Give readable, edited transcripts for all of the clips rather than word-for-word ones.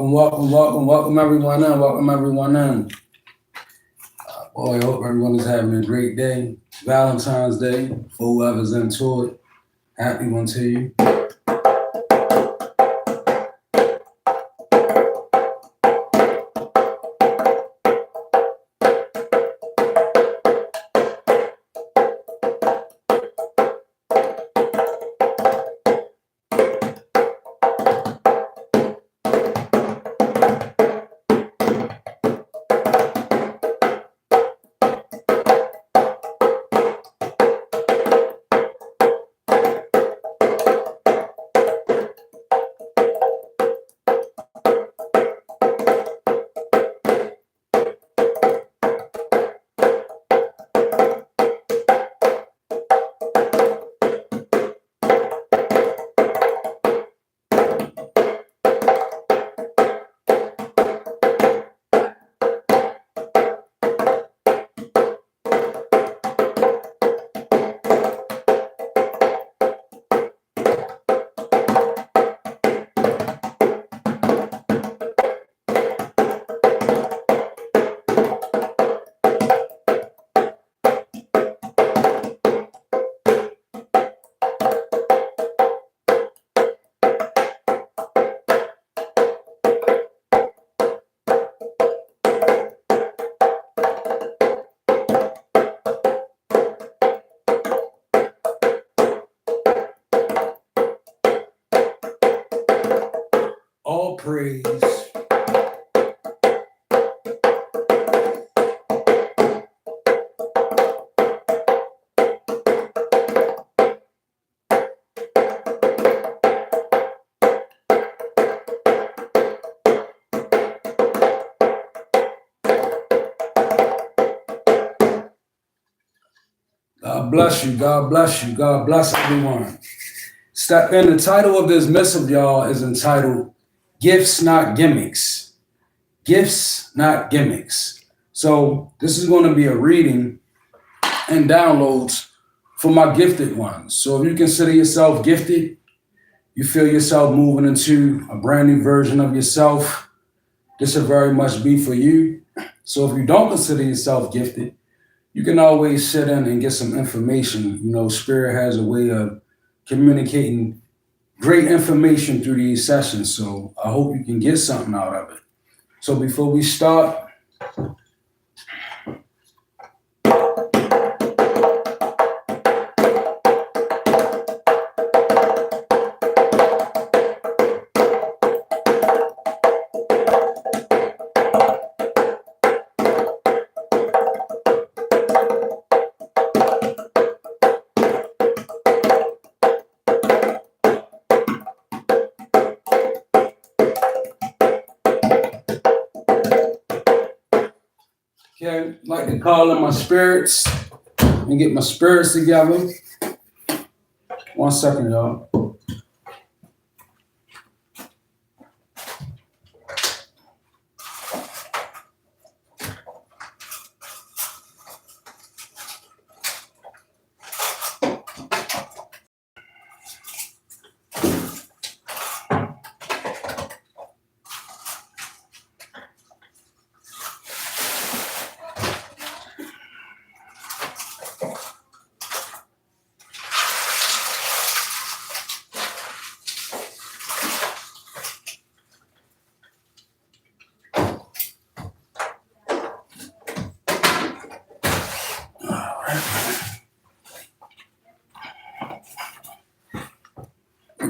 Welcome everyone in. Welcome everyone in. Boy, I hope everyone is having a great day. Valentine's Day, for whoever's into it. Happy one to you. All praise. God bless you. God bless you. God bless everyone. Step in. The title of this missive, y'all, is entitled Gifts, Not Gimmicks. Gifts, Not Gimmicks. So this is going to be a reading and downloads for my gifted ones. So if you consider yourself gifted, you feel yourself moving into a brand new version of yourself, this will very much be for you. So if you don't consider yourself gifted, you can always sit in and get some information. You know, Spirit has a way of communicating great information through these sessions. So I hope you can get something out of it. So before we start, okay, I'd like to call in my spirits and get my spirits together. 1 second, y'all.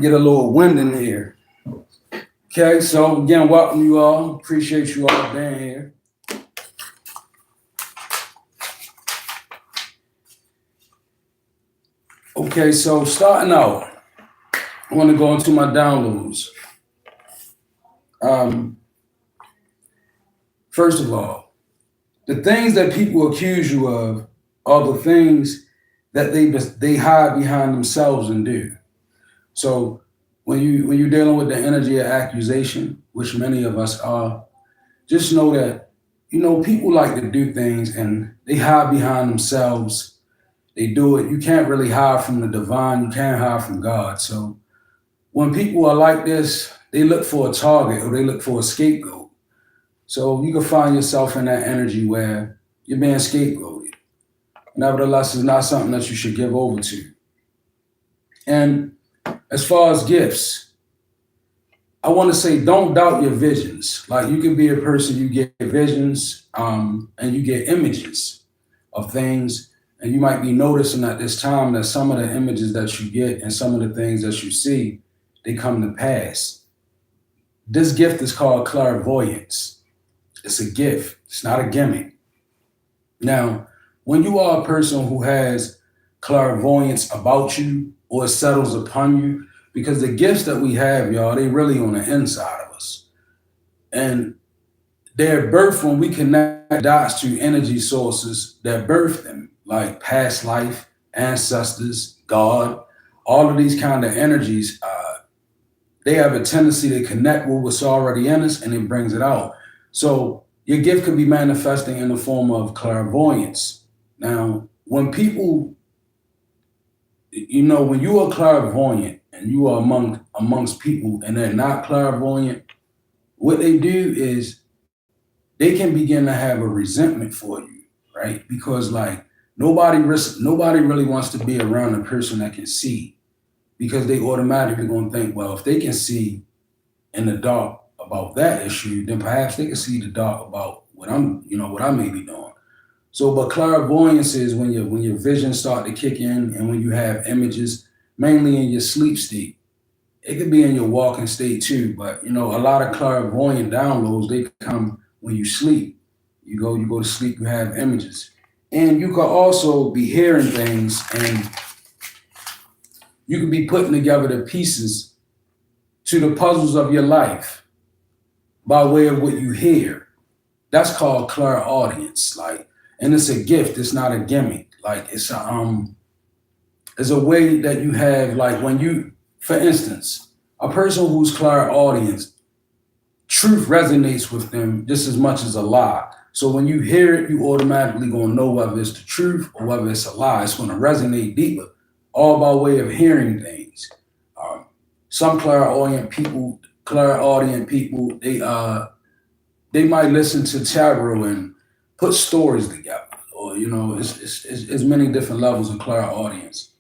get a little wind in here. Okay, so again, welcome you all. Appreciate you all being here. Okay, so starting out, I want to go into my downloads. First of all, the things that people accuse you of are the things that they hide behind themselves and do. So when you're dealing with the energy of accusation, which many of us are, just know that people like to do things and they hide behind themselves. They do it. You can't really hide from the divine. You can't hide from God. So when people are like this, they look for a target or they look for a scapegoat. So you can find yourself in that energy where you're being scapegoated. Nevertheless, it's not something that you should give over to. And as far as gifts, I want to say don't doubt your visions. Like you can be a person, you get visions and you get images of things. And you might be noticing at this time that some of the images that you get and some of the things that you see, they come to pass. This gift is called clairvoyance. It's a gift. It's not a gimmick. Now, when you are a person who has clairvoyance about you or it settles upon you, because the gifts that we have, y'all, they really on the inside of us. And they're birthed when we connect dots to energy sources that birth them, like past life, ancestors, God, all of these kind of energies. They have a tendency to connect with what's already in us and it brings it out. So your gift could be manifesting in the form of clairvoyance. Now, when people, when you are clairvoyant and you are amongst people and they're not clairvoyant, what they do is they can begin to have a resentment for you, right? Because like nobody really wants to be around a person that can see, because they automatically gonna think, well, if they can see in the dark about that issue, then perhaps they can see the dark about what I may be doing. So, but clairvoyance is when your visions start to kick in and when you have images, mainly in your sleep state. It could be in your walking state too, but a lot of clairvoyant downloads, they come when you sleep. You go to sleep, you have images. And you could also be hearing things and you could be putting together the pieces to the puzzles of your life by way of what you hear. That's called clairaudience. And it's a gift, it's not a gimmick. It's a way that you have, like when you, for instance, a person who's clairaudience, truth resonates with them just as much as a lie. So when you hear it, you automatically gonna know whether it's the truth or whether it's a lie. It's gonna resonate deeper, all by way of hearing things. Some clairaudient people, they might listen to tarot and put stories together, or it's many different levels of clairaudience.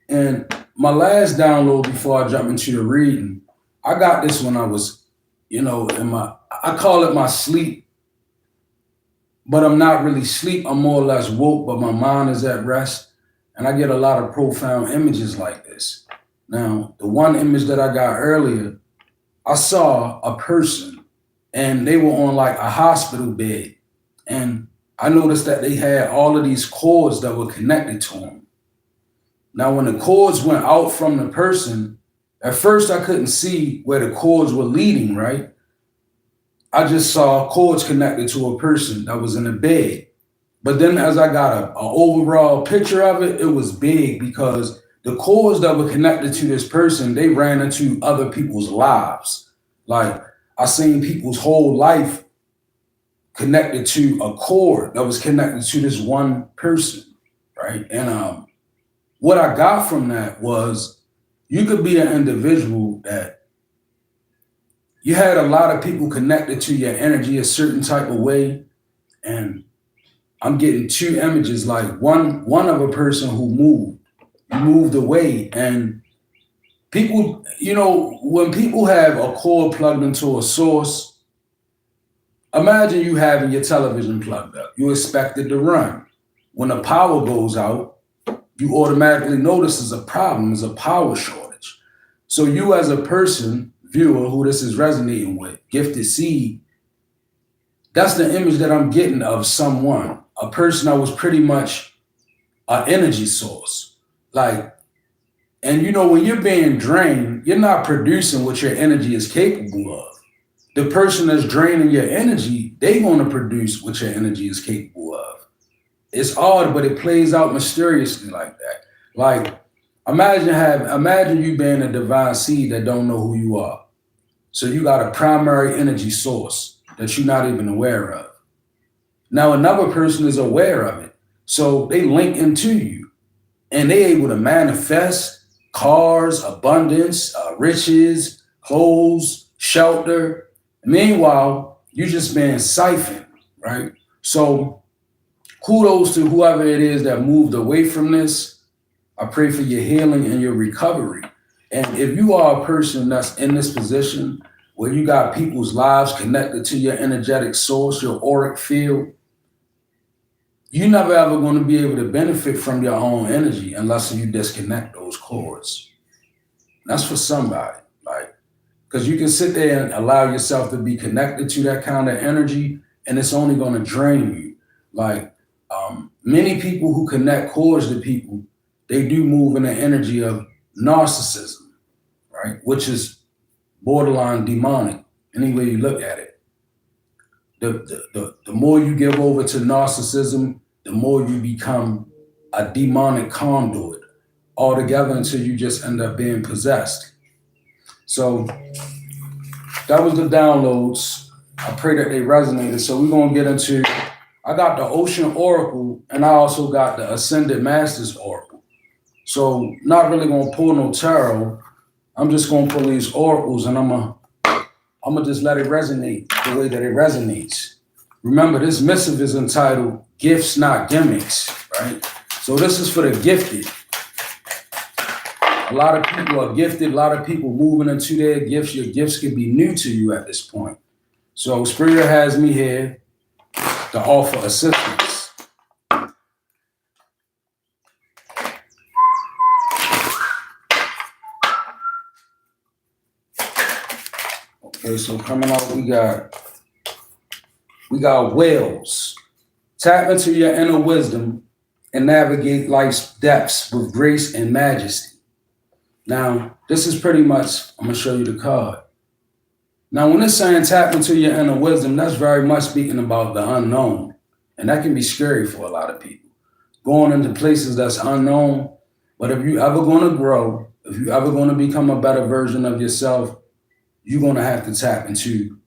And my last download before I jump into the reading, I got this when I was, I call it my sleep, but I'm not really sleep. I'm more or less woke, but my mind is at rest. And I get a lot of profound images like this. Now, the one image that I got earlier, I saw a person and they were on like a hospital bed. And I noticed that they had all of these cords that were connected to them. Now, when the cords went out from the person, at first I couldn't see where the cords were leading, right? I just saw cords connected to a person that was in a bed. But then as I got an overall picture of it, it was big because the cords that were connected to this person, they ran into other people's lives. Like I seen people's whole life connected to a cord that was connected to this one person, right? And what I got from that was you could be an individual that you had a lot of people connected to your energy a certain type of way. And I'm getting two images, like one of a person who moved away. And people, when people have a cord plugged into a source, imagine you having your television plugged up. You expect it to run. When the power goes out, you automatically notice there's a problem, there's a power shortage. So you as a person, viewer, who this is resonating with, gifted seed, that's the image that I'm getting of someone, a person that was pretty much an energy source. Like, and you know, when you're being drained, you're not producing what your energy is capable of. The person that's draining your energy, they want to produce what your energy is capable of. It's odd, but it plays out mysteriously like that. Like, imagine you being a divine seed that don't know who you are. So you got a primary energy source that you're not even aware of. Now another person is aware of it. So they link into you and they able to manifest cars, abundance, riches, clothes, shelter. Meanwhile, you just being siphoned, right? So kudos to whoever it is that moved away from this. I pray for your healing and your recovery. And if you are a person that's in this position where you got people's lives connected to your energetic source, your auric field, you're never ever going to be able to benefit from your own energy unless you disconnect those cords. That's for somebody, like, because you can sit there and allow yourself to be connected to that kind of energy, and it's only going to drain you. Like, many people who connect cords to people, they do move in the energy of narcissism, right? Which is borderline demonic, any way you look at it. The more you give over to narcissism, the more you become a demonic conduit altogether until you just end up being possessed. So that was the downloads. I pray that they resonated. So we're going to get into, I got the Ocean Oracle and I also got the Ascended Masters Oracle. So not really going to pull no tarot. I'm just going to pull these oracles and I'm gonna just let it resonate the way that it resonates. Remember, this missive is entitled Gifts, Not Gimmicks, right? So this is for the gifted. A lot of people are gifted, a lot of people moving into their gifts. Your gifts can be new to you at this point. So Spirit has me here to offer assistance. Okay, so coming out, we got whales. Tap into your inner wisdom and navigate life's depths with grace and majesty. Now, this is pretty much, I'm gonna show you the card. Now, when it's saying tap into your inner wisdom, that's very much speaking about the unknown. And that can be scary for a lot of people. Going into places that's unknown, but if you ever gonna grow, if you ever gonna become a better version of yourself, you're gonna have to tap into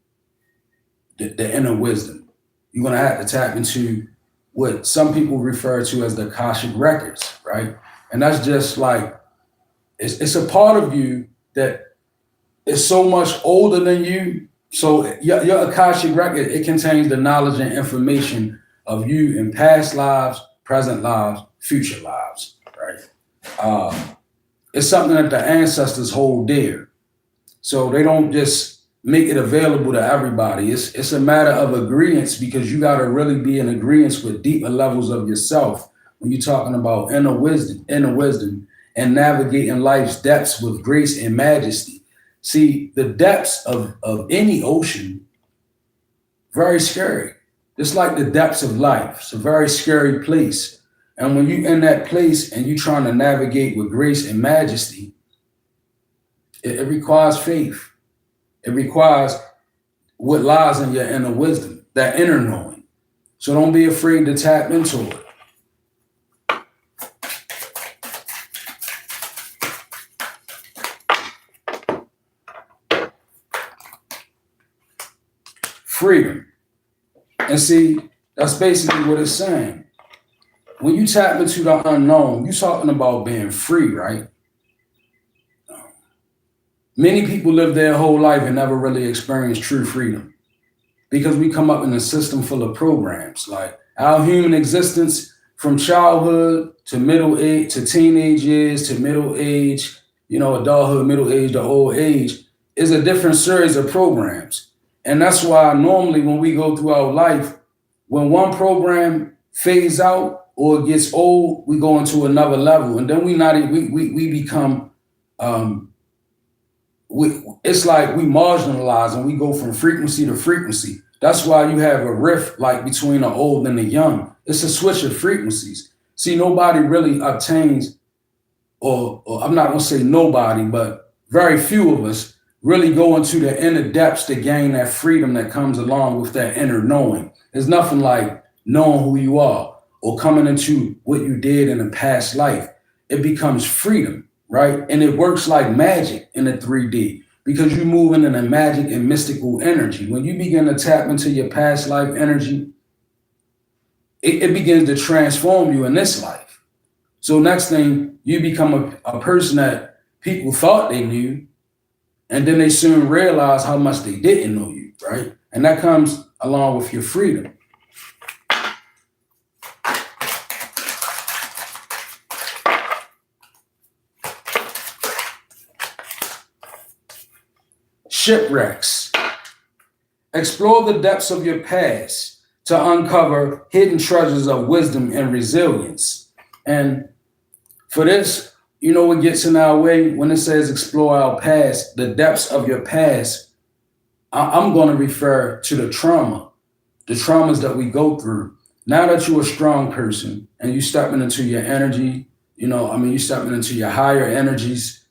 the inner wisdom. You're gonna have to tap into what some people refer to as the Akashic records, right? And that's just like, it's a part of you that is so much older than you. So your Akashic record, it contains the knowledge and information of you in past lives, present lives, future lives, right? It's something that the ancestors hold dear. So they don't just make it available to everybody. It's a matter of agreement because you got to really be in agreement with deeper levels of yourself when you're talking about inner wisdom, and navigating life's depths with grace and majesty. See, the depths of any ocean, very scary. It's like the depths of life. It's a very scary place. And when you're in that place and you're trying to navigate with grace and majesty, it requires faith. It requires what lies in your inner wisdom, that inner knowing. So don't be afraid to tap into it. Freedom. And see, that's basically what it's saying. When you tap into the unknown, you're talking about being free, right? Many people live their whole life and never really experience true freedom because we come up in a system full of programs. Like our human existence from childhood to middle age, to teenage years, to middle age, adulthood, middle age, to old age is a different series of programs. And that's why normally when we go through our life, when one program fades out or gets old, we go into another level. And then we become it's like we marginalize and we go from frequency to frequency. That's why you have a rift like between the old and the young. It's a switch of frequencies. See, nobody really obtains, or I'm not gonna say nobody, but very few of us really go into the inner depths to gain that freedom that comes along with that inner knowing. There's nothing like knowing who you are or coming into what you did in a past life. It becomes freedom, right? And it works like magic in the 3D because you're moving in a magic and mystical energy. When you begin to tap into your past life energy, it begins to transform you in this life. So next thing, you become a person that people thought they knew, and then they soon realize how much they didn't know you, right? And that comes along with your freedom. Shipwrecks. Explore the depths of your past to uncover hidden treasures of wisdom and resilience. And for this, you know what gets in our way when it says explore our past, the depths of your past. I'm going to refer to the traumas that we go through. Now that you're a strong person and you stepping into your energy, you stepping into your higher energies.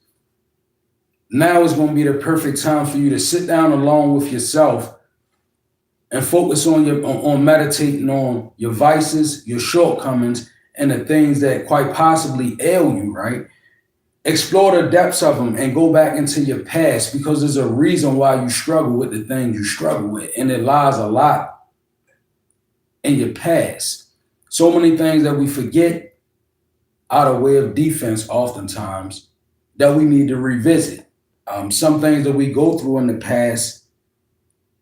Now is going to be the perfect time for you to sit down alone with yourself and focus on meditating on your vices, your shortcomings, and the things that quite possibly ail you, right? Explore the depths of them and go back into your past because there's a reason why you struggle with the things you struggle with. And it lies a lot in your past. So many things that we forget out of way of defense oftentimes that we need to revisit. Some things that we go through in the past,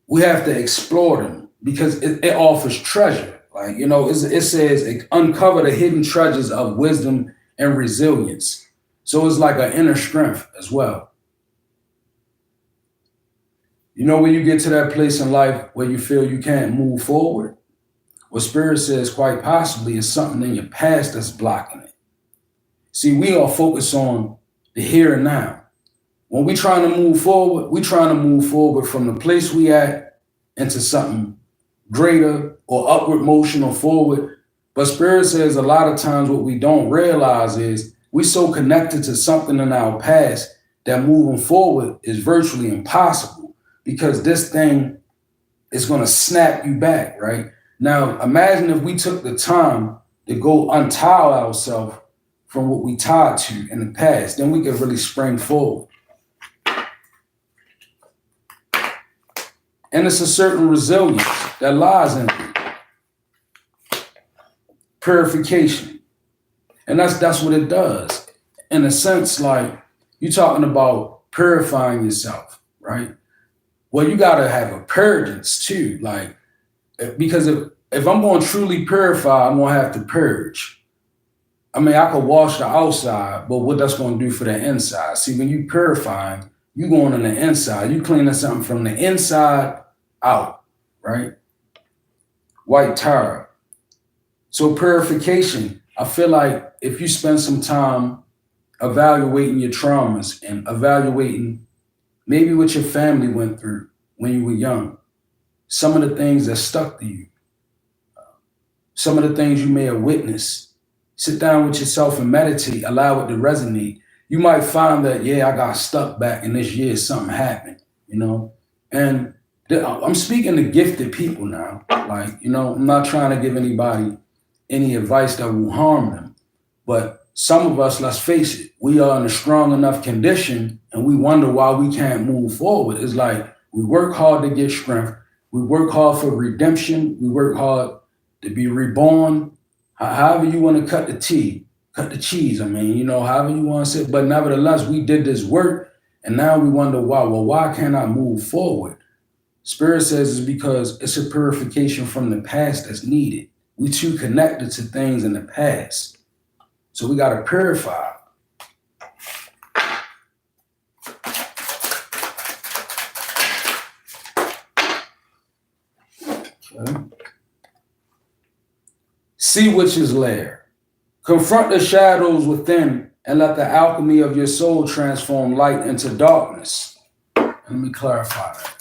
we have to explore them because it offers treasure. Like, it says uncover the hidden treasures of wisdom and resilience. So it's like an inner strength as well. When you get to that place in life where you feel you can't move forward, what Spirit says quite possibly is something in your past that's blocking it. See, we are focused on the here and now. When we're trying to move forward, we're trying to move forward from the place we at into something greater or upward motion or forward. But Spirit says a lot of times what we don't realize is we're so connected to something in our past that moving forward is virtually impossible because this thing is going to snap you back, right? Now, imagine if we took the time to go untie ourselves from what we tied to in the past, then we could really spring forward. And it's a certain resilience that lies in it. Purification. And that's what it does. In a sense, like you're talking about purifying yourself, right? Well, you got to have a purgance too. Like, because if I'm going to truly purify, I'm going to have to purge. I mean, I could wash the outside, but what that's going to do for the inside? See, when you purifying, you going on the inside, you cleaning something from the inside out, right? White Tara. So purification, I feel like if you spend some time evaluating your traumas and evaluating maybe what your family went through when you were young, some of the things that stuck to you, some of the things you may have witnessed, sit down with yourself and meditate, allow it to resonate. You might find that, I got stuck back in this year, something happened, and I'm speaking to gifted people now. Like, I'm not trying to give anybody any advice that will harm them. But some of us, let's face it, we are in a strong enough condition and we wonder why we can't move forward. It's like we work hard to get strength. We work hard for redemption. We work hard to be reborn. However you want to cut the cheese. However you want to say. But nevertheless, we did this work and now we wonder why. Well, why can't I move forward? Spirit says it's because it's a purification from the past that's needed. We too connected to things in the past. So we got to purify. Okay. See Witch's Lair. Confront the shadows within and let the alchemy of your soul transform light into darkness. Let me clarify that.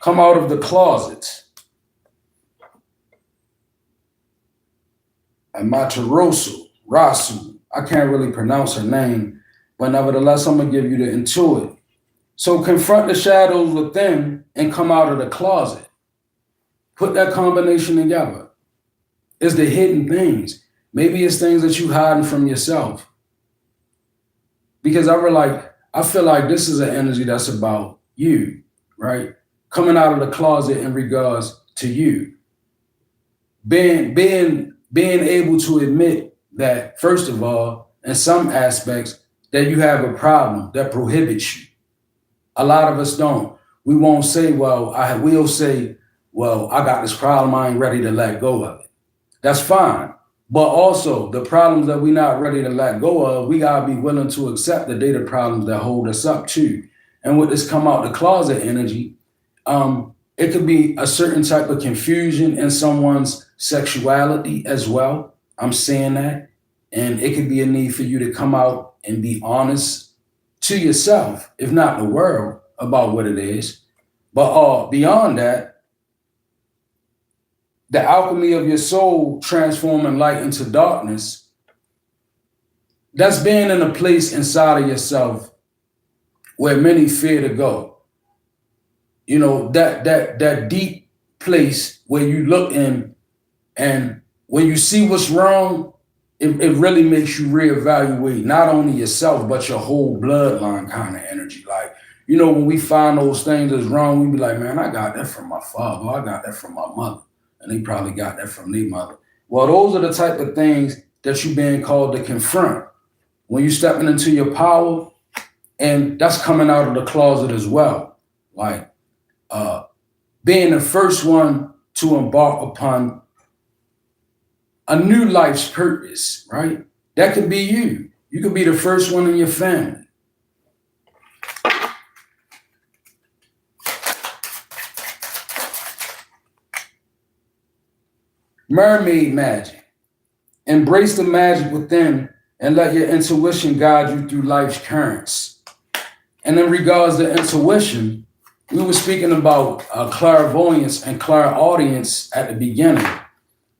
Come out of the closet. And Rasu, I can't really pronounce her name, but nevertheless, I'm going to give you the intuit. So confront the shadows within and come out of the closet. Put that combination together. It's the hidden things. Maybe it's things that you hiding from yourself. Because I feel like this is an energy that's about you, right? Coming out of the closet in regards to you. Being able to admit that, first of all, in some aspects, that you have a problem that prohibits you. A lot of us don't. We won't say, we'll say, I got this problem, I ain't ready to let go of it. That's fine. But also, the problems that we're not ready to let go of, we gotta be willing to accept that they're the problems that hold us up too. And with this come out the closet energy, it could be a certain type of confusion in someone's sexuality as well. I'm saying that. And it could be a need for you to come out and be honest to yourself, if not the world, about what it is. But beyond that, the alchemy of your soul transforming light into darkness, that's being in a place inside of yourself where many fear to go. You know, that deep place where you look in, and when you see what's wrong, it really makes you reevaluate not only yourself, but your whole bloodline kind of energy. Like, you know, when we find those things that's wrong, we be like, man, I got that from my father. I got that from my mother. And they probably got that from their mother. Well, those are the type of things that you're being called to confront when you're stepping into your power. And that's coming out of the closet as well. Like, being the first one to embark upon a new life's purpose, right? That could be you. You could be the first one in your family. Mermaid magic. Embrace the magic within and let your intuition guide you through life's currents. And in regards to intuition, we were speaking about clairvoyance and clairaudience at the beginning.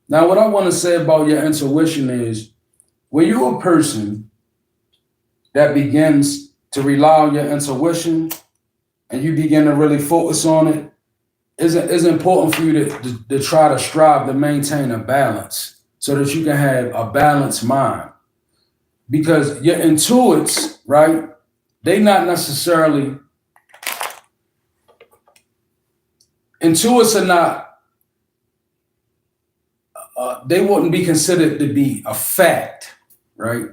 Now, what I want to say about your intuition is, when you're a person that begins to rely on your intuition and you begin to really focus on it, it's important for you to try to strive to maintain a balance so that you can have a balanced mind. Because your intuits, right, they not necessarily, intuits are not, they wouldn't be considered to be a fact, right?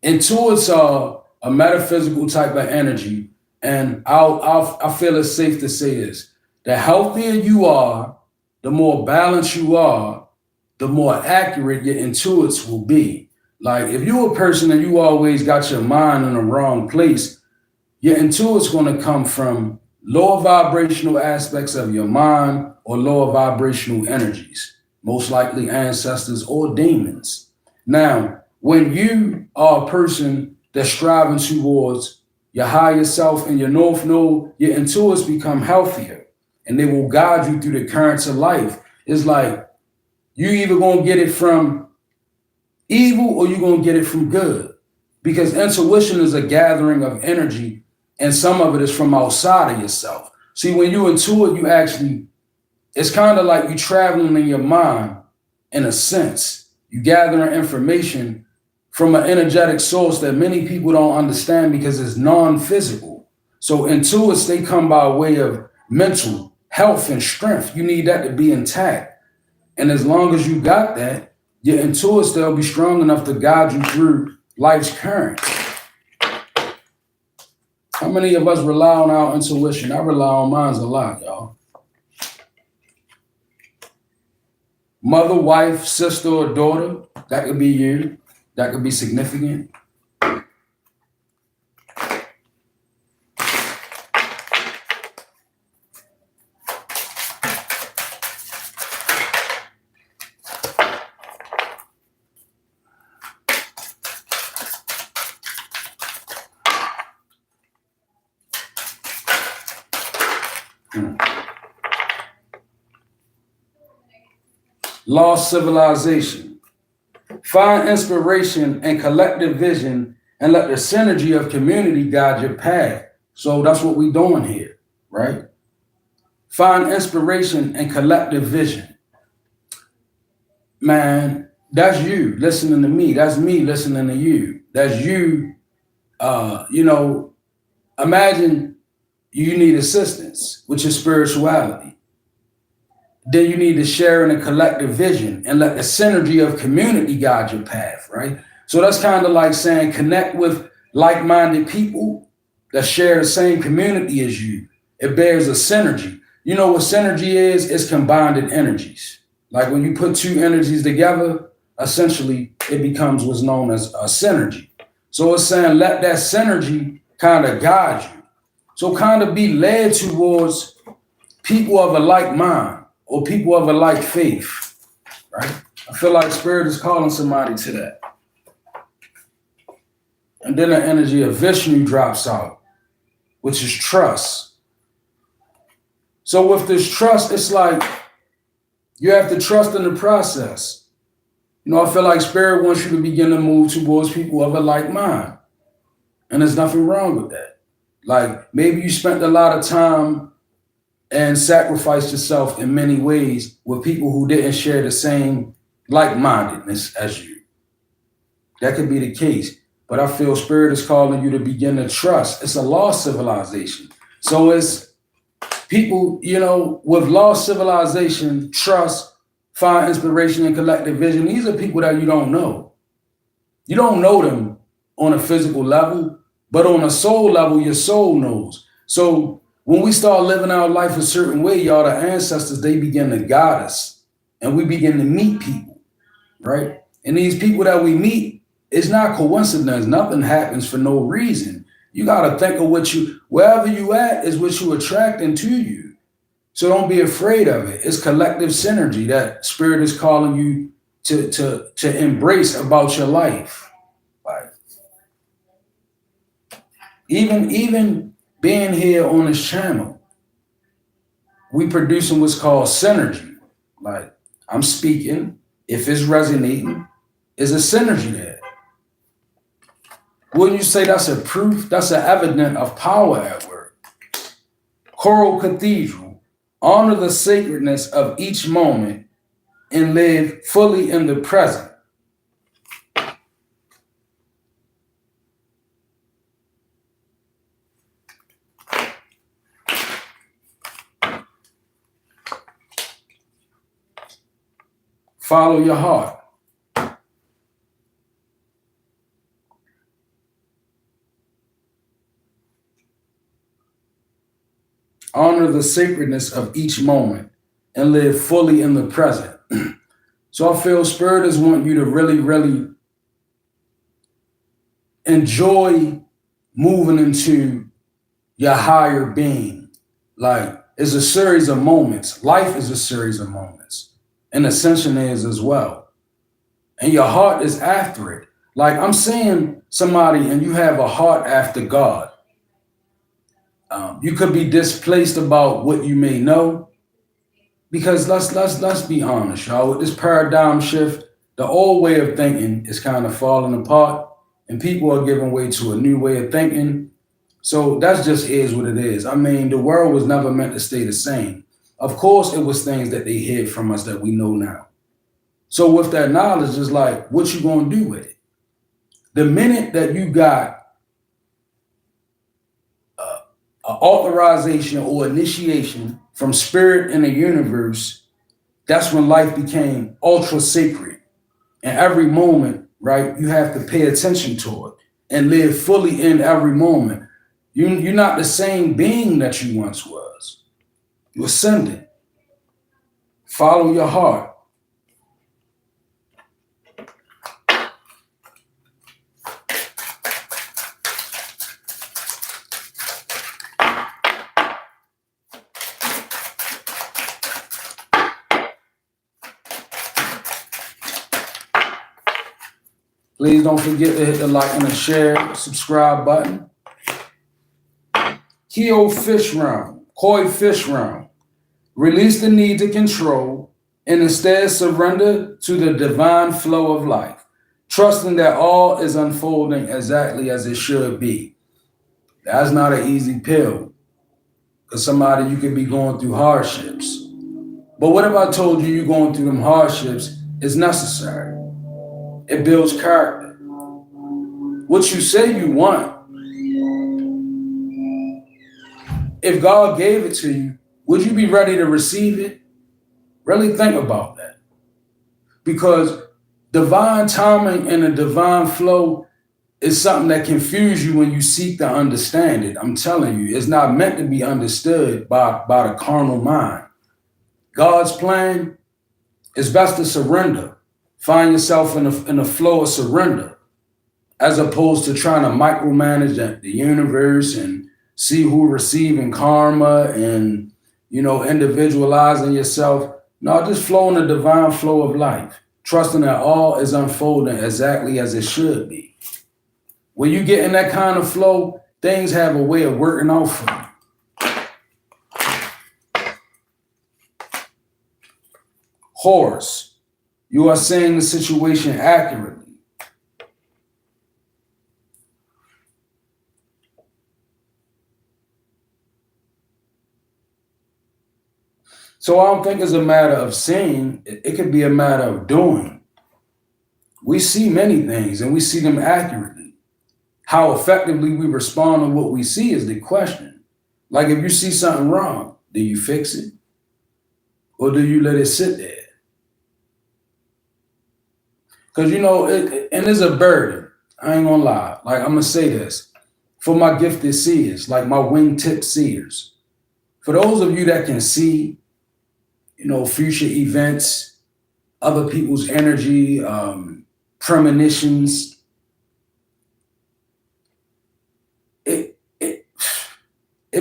Intuits are a metaphysical type of energy, and I feel it's safe to say this: the healthier you are, the more balanced you are, the more accurate your intuits will be. Like, if you're a person and you always got your mind in the wrong place, your intuit's going to come from lower vibrational aspects of your mind or lower vibrational energies, most likely ancestors or demons. Now, when you are a person that's striving towards your higher self and your North Node, your intuits become healthier and they will guide you through the currents of life. It's like you either going to get it from evil or you're going to get it from good, because intuition is a gathering of energy and some of it is from outside of yourself. See, when you intuit, you actually, it's kind of like you traveling in your mind in a sense. You gathering information from an energetic source that many people don't understand because it's non-physical. So intuits, they come by way of mental health and strength. You need that to be intact. And as long as you got that, your intuits, they'll be strong enough to guide you through life's currents. How many of us rely on our intuition? I rely on mine a lot, y'all. Mother, wife, sister, or daughter, that could be you. That could be significant. Hmm. Lost civilization. Find inspiration and collective vision and let the synergy of community guide your path. So that's what we're doing here, right? Find inspiration and collective vision. Man, that's you listening to me. That's me listening to you. That's you, you know, imagine you need assistance with your spirituality. Then you need to share in a collective vision and let the synergy of community guide your path, right? So that's kind of like saying connect with like-minded people that share the same community as you. It bears a synergy. You know what synergy is? It's combined energies. Like when you put two energies together, essentially it becomes what's known as a synergy. So it's saying let that synergy kind of guide you. So kind of be led towards people of a like mind or people of a like faith, right? I feel like spirit is calling somebody to that. And then the energy of Vishnu drops out, which is trust. So with this trust, it's like you have to trust in the process. You know, I feel like spirit wants you to begin to move towards people of a like mind. And there's nothing wrong with that. Like maybe you spent a lot of time and sacrificed yourself in many ways with people who didn't share the same like-mindedness as you. That could be the case. But I feel spirit is calling you to begin to trust. It's a lost civilization. So it's people, you know, with lost civilization, trust, find inspiration and collective vision. These are people that you don't know. You don't know them on a physical level, but on a soul level, your soul knows. So when we start living our life a certain way, y'all, the ancestors, they begin to guide us and we begin to meet people, right? And these people that we meet, it's not coincidence. Nothing happens for no reason. You got to think of what wherever you at is what you attracting to you. So don't be afraid of it. It's collective synergy that spirit is calling you to embrace about your life. Like even being here on this channel, we producing what's called synergy. Like I'm speaking, if it's resonating, is a synergy there. Wouldn't you say that's a proof? That's an evidence of power at work. Coral Cathedral, honor the sacredness of each moment and live fully in the present. Follow your heart. Honor the sacredness of each moment and live fully in the present. So I feel spirit is wanting you to really, really enjoy moving into your higher being. Like it's a series of moments. Life is a series of moments. And ascension is as well. And your heart is after it. Like I'm seeing somebody and you have a heart after God. You could be displaced about what you may know, because let's be honest, y'all. With this paradigm shift, the old way of thinking is kind of falling apart, and people are giving way to a new way of thinking. So that's just is what it is. I mean, the world was never meant to stay the same. Of course, it was things that they hid from us that we know now. So with that knowledge, it's like, what you gonna do with it? The minute that you got authorization or initiation from spirit in the universe, that's when life became ultra sacred. And every moment, right, you have to pay attention to it and live fully in every moment. You're not the same being that you once was. You're ascending. Follow your heart. Please don't forget to hit the like and the share, subscribe button. Keo Fish Round. Koi fish round. Release the need to control and instead surrender to the divine flow of life, trusting that all is unfolding exactly as it should be. That's not an easy pill because somebody you could be going through hardships. But what if I told you going through them hardships is necessary? It builds character. What you say you want, if God gave it to you, would you be ready to receive it? Really think about that. Because divine timing and a divine flow is something that confuses you when you seek to understand it. I'm telling you, it's not meant to be understood by the carnal mind. God's plan is best to surrender. Find yourself in a flow of surrender, as opposed to trying to micromanage the universe and see who receiving karma and individualizing yourself. No, just flow in the divine flow of life, trusting that all is unfolding exactly as it should be. When you get in that kind of flow, things have a way of working out for you. Horus, you are saying the situation accurately. So I don't think it's a matter of seeing, it could be a matter of doing. We see many things and we see them accurately. How effectively we respond to what we see is the question. Like if you see something wrong, do you fix it? Or do you let it sit there? Because and it's a burden. I ain't gonna lie. Like I'm gonna say this. For my gifted seers, like my wingtip seers. For those of you that can see, future events, other people's energy, premonitions. It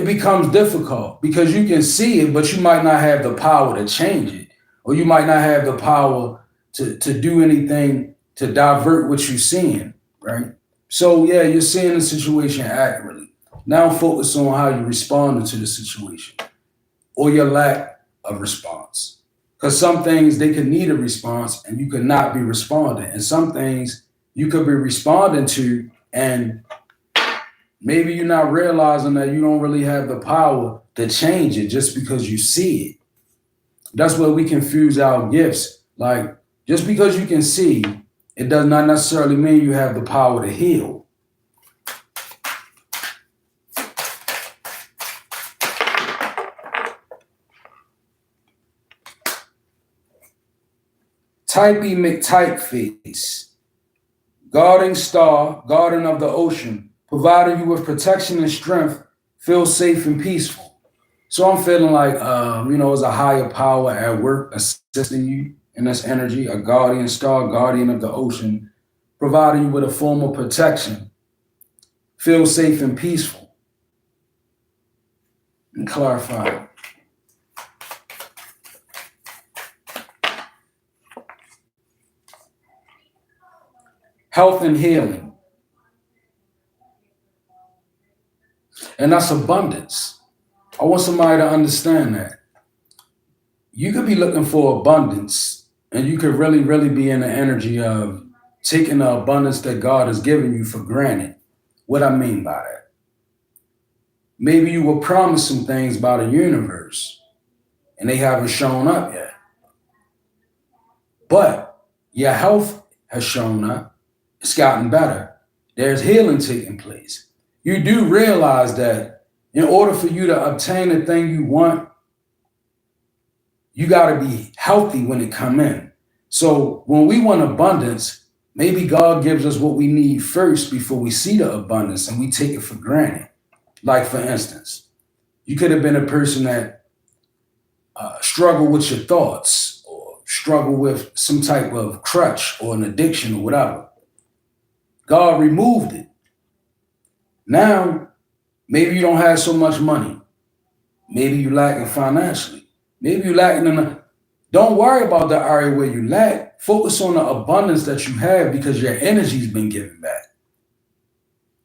becomes difficult because you can see it, but you might not have the power to change it, or you might not have the power to do anything to divert what you're seeing, right? So yeah, you're seeing the situation accurately. Now focus on how you responded to the situation or your lack of response. Because some things they could need a response and you could not be responding. And some things you could be responding to and maybe you're not realizing that you don't really have the power to change it just because you see it. That's where we confuse our gifts. Like just because you can see, it does not necessarily mean you have the power to heal. Typey McTypeface, guarding star, guardian of the ocean, providing you with protection and strength, feel safe and peaceful. So I'm feeling like, it's a higher power at work assisting you in this energy, a guardian star, guardian of the ocean, providing you with a form of protection, feel safe and peaceful. And clarify. Health and healing. And that's abundance. I want somebody to understand that. You could be looking for abundance and you could really, really be in the energy of taking the abundance that God has given you for granted. What I mean by that. Maybe you were promised some things by the universe and they haven't shown up yet. But your health has shown up. It's gotten better. There's healing taking place. You do realize that in order for you to obtain the thing you want, you got to be healthy when it come in. So when we want abundance, maybe God gives us what we need first before we see the abundance and we take it for granted. Like for instance, you could have been a person that struggled with your thoughts or struggle with some type of crutch or an addiction or whatever. God removed it. Now, maybe you don't have so much money. Maybe you lacking financially. Maybe you lacking don't worry about the area where you lack. Focus on the abundance that you have because your energy's been given back.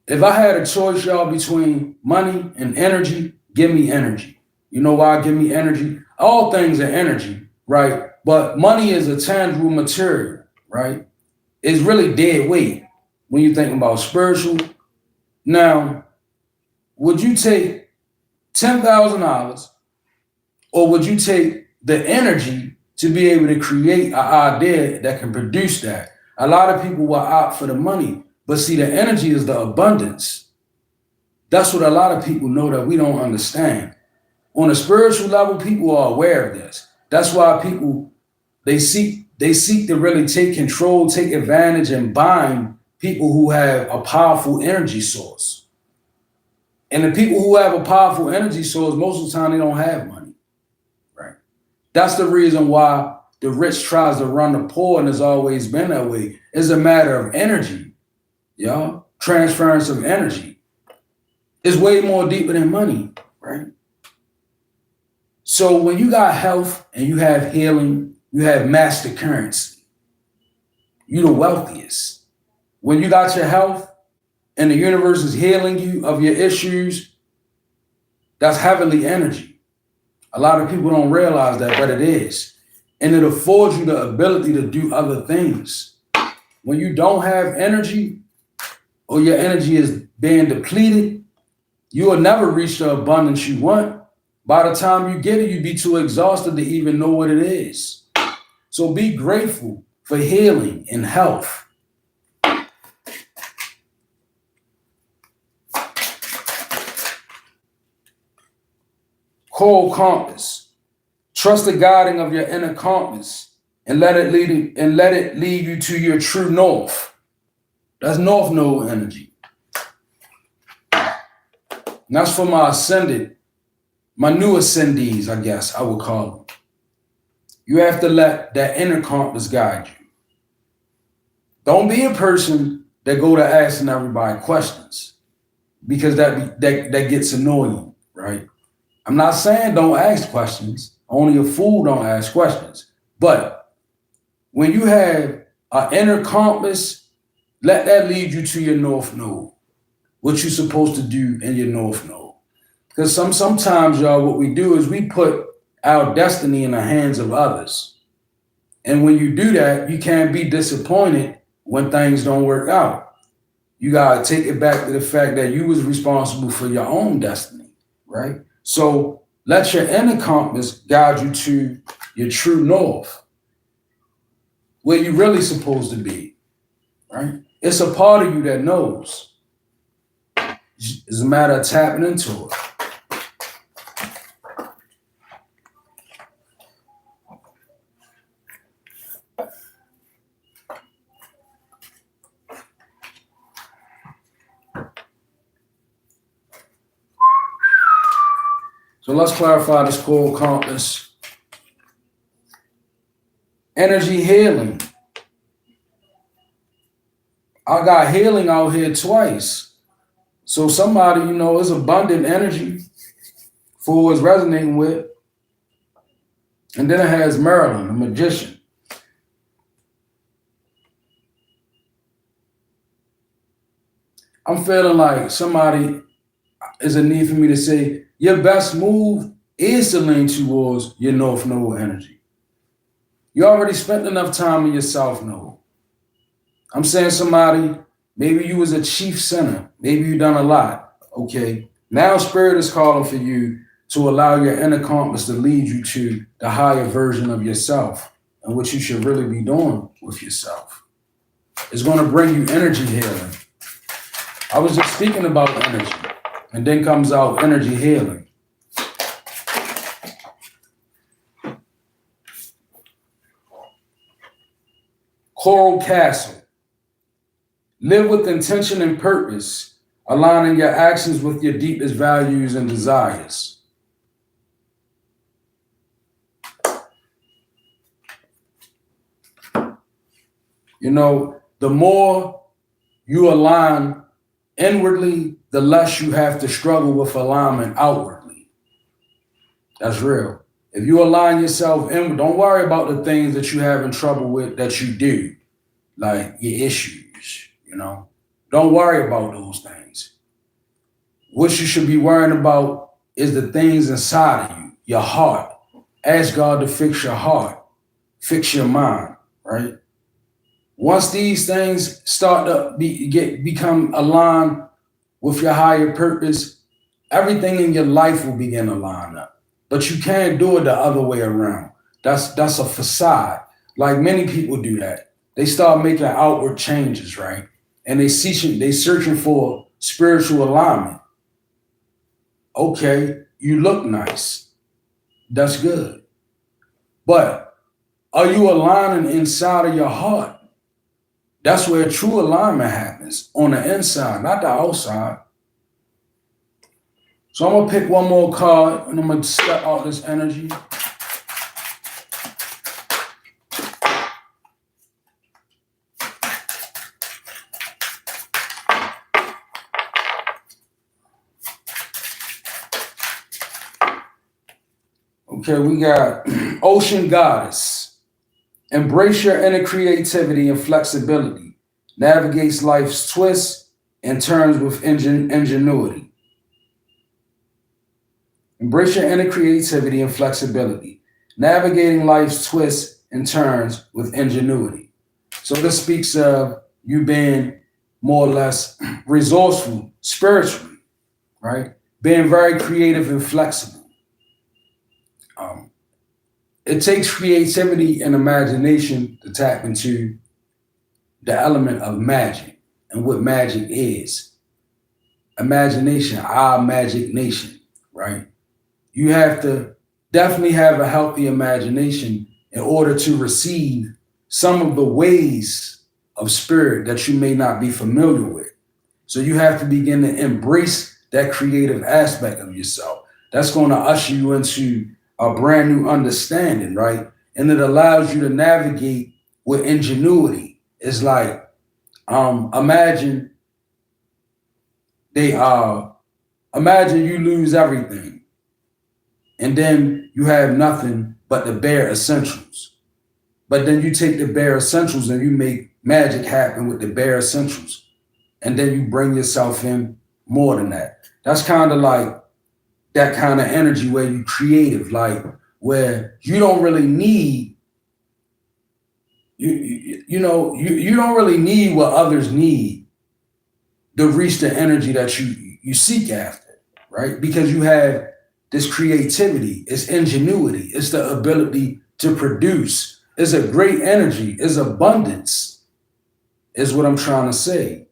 If I had a choice, y'all, between money and energy, give me energy. You know why? Give me energy. All things are energy, right? But money is a tangible material, right? It's really dead weight when you think about spiritual. Now, would you take $10,000 or would you take the energy to be able to create an idea that can produce that? A lot of people will opt for the money, but see, the energy is the abundance. That's what a lot of people know that we don't understand. On a spiritual level, people are aware of this. That's why people they seek to really take control, take advantage, and bind people who have a powerful energy source. And the people who have a powerful energy source, most of the time they don't have money. Right. That's the reason why the rich tries to run the poor, and it's always been that way. It's a matter of energy, y'all. Transference of energy. It's way more deeper than money, right? So when you got health and you have healing, you have master currency. You're the wealthiest. When you got your health and the universe is healing you of your issues, that's heavenly energy. A lot of people don't realize that, but it is. And it affords you the ability to do other things. When you don't have energy or your energy is being depleted, you will never reach the abundance you want. By the time you get it, you'd be too exhausted to even know what it is. So be grateful for healing and health. Coral compass. Trust the guiding of your inner compass and let it lead you to your true north. That's north node energy. And that's for my ascended, my new ascendees, I guess I would call them. You have to let that inner compass guide you. Don't be a person that go to asking everybody questions, because that gets annoying, right? I'm not saying don't ask questions. Only a fool don't ask questions. But when you have an inner compass, let that lead you to your north node. What you're supposed to do in your north node. Because sometimes, y'all, what we do is we put our destiny in the hands of others. And when you do that, you can't be disappointed when things don't work out. You got to take it back to the fact that you was responsible for your own destiny, right? So let your inner compass guide you to your true north, where you're really supposed to be, right? It's a part of you that knows. It's a matter of tapping into it. So let's clarify this coral compass. Energy healing. I got healing out here twice. So somebody, is abundant energy for who it's resonating with. And then it has Merlin, the magician. I'm feeling like somebody is a need for me to say, your best move is to lean towards your north node energy. You already spent enough time in your south node. I'm saying somebody, maybe you was a chief sinner. Maybe you done a lot. Okay. Now spirit is calling for you to allow your inner compass to lead you to the higher version of yourself and what you should really be doing with yourself. It's going to bring you energy healing. I was just speaking about energy, and then comes out energy healing. Coral castle. Live with intention and purpose, aligning your actions with your deepest values and desires. The more you align inwardly, the less you have to struggle with alignment outwardly. That's real. If you align yourself inward, don't worry about the things that you have in trouble with that you do, like your issues, Don't worry about those things. What you should be worrying about is the things inside of you. your heart. Ask God to fix your heart, fix your mind, right? Once these things start to become aligned with your higher purpose, everything in your life will begin to line up. But you can't do it the other way around. That's a facade. Like many people do that. They start making outward changes, right? And they searching for spiritual alignment. Okay, you look nice. That's good. But are you aligning inside of your heart? That's where true alignment happens, on the inside, not the outside. So I'm gonna pick one more card and I'm gonna step out this energy. Okay, we got Ocean Goddess. Embrace your inner creativity and flexibility. Navigates life's twists and turns with ingenuity. Embrace your inner creativity and flexibility. Navigating life's twists and turns with ingenuity. So this speaks of you being more or less resourceful spiritually, right? Being very creative and flexible. Um, it takes creativity and imagination to tap into the element of magic and what magic is. Imagination, our magic nation, right? You have to definitely have a healthy imagination in order to receive some of the ways of spirit that you may not be familiar with. So you have to begin to embrace that creative aspect of yourself. That's going to usher you into a brand new understanding, right? And it allows you to navigate with ingenuity. It's like, imagine imagine you lose everything and then you have nothing but the bare essentials. But then you take the bare essentials and you make magic happen with the bare essentials. And then you bring yourself in more than that. That's kind of like that kind of energy where you creative, like where you don't really need, you don't really need what others need to reach the energy that you seek after, right? Because you have this creativity, it's ingenuity, it's the ability to produce. It's a great energy, it's abundance, is what I'm trying to say.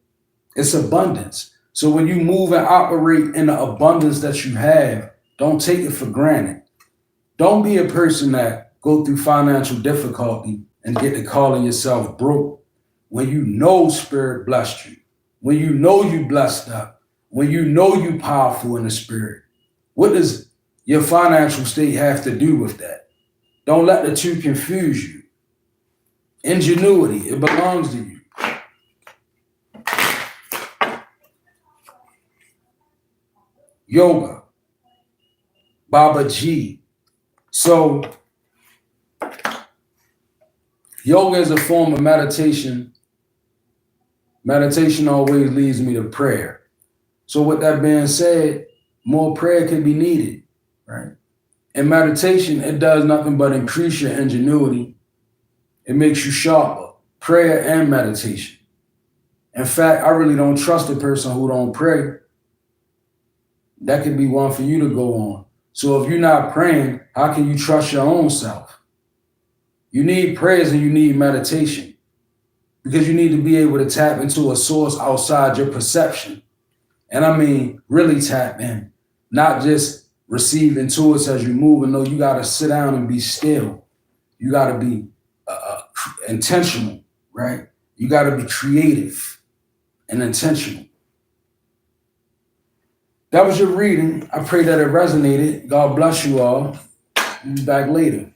It's abundance. So when you move and operate in the abundance that you have, don't take it for granted. Don't be a person that go through financial difficulty and get to calling yourself broke when you know spirit blessed you, when you know you blessed up, when you know you powerful in the spirit. What does your financial state have to do with that? Don't let the two confuse you. Ingenuity, it belongs to you. Yoga, Baba G. So yoga is a form of meditation. Meditation always leads me to prayer. So with that being said, more prayer can be needed, right? In meditation, it does nothing but increase your ingenuity. It makes you sharper, prayer and meditation. In fact, I really don't trust a person who don't pray. That could be one for you to go on. So if you're not praying, how can you trust your own self? You need prayers and you need meditation because you need to be able to tap into a source outside your perception. And I mean, really tap in, not just receive into it as you move. And no, you got to sit down and be still. You got to be intentional, right? You got to be creative and intentional. That was your reading. I pray that it resonated. God bless you all. Be back later.